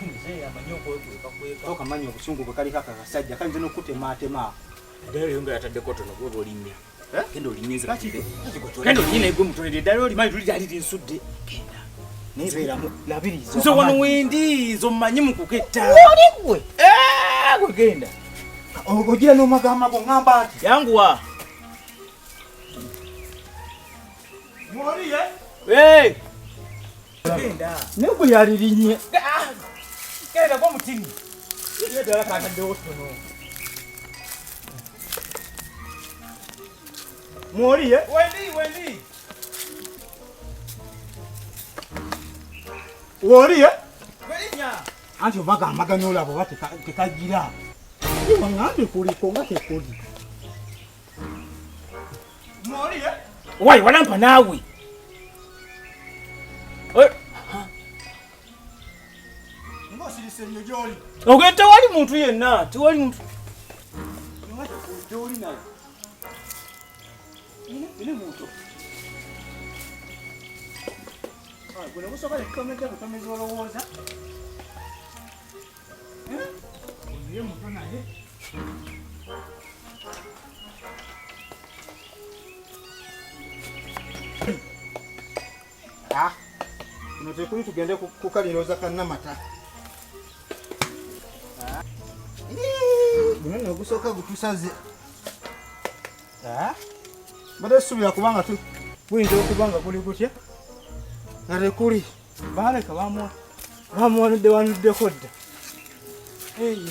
Mzee amanyoko kweka. Toka manyo obusungu bwe kali kaka kasajja kanze nokutema atema. Dero yonga yataddeko tono gwe olimya. Kendo olimyeze Kati kendo nyine gwe mutolere dalo oli manyi tuli nsudde. Kenda. Nebeera mu labirizo. Nzo wano wendi zo manyi mukuketta. Oli gwe. Gwe genda. Ogogira no magama go ngamba ati. Yanguwa. Mwori ye? Hey. Genda. Nego yalirinye. Kenda kwa mutini. Yedala kana ndotono. Mwori ye? Wendi. Wori ye? Welinya. Anti obagamba gano labo bate tekagira. Iwa ngambe kuliko ngate kuli. Mwori ye? Wai wanampa nawe. Ngosirise nyo joli. Ogente wali muntu yenna, tiwali muntu. Ngate joli nayo. Ile muntu. Gwe musoka lekomete kutomeza olowooza. Oye muntu naye. Kuno tekuli tugende kukaliroza kannamata. Guno ogusooka gutusaze. Bade subira kubanga tu buyinza okubanga kuli gutya. Nare kuli baleka bamuwanudde wanuddeko dda. Hey.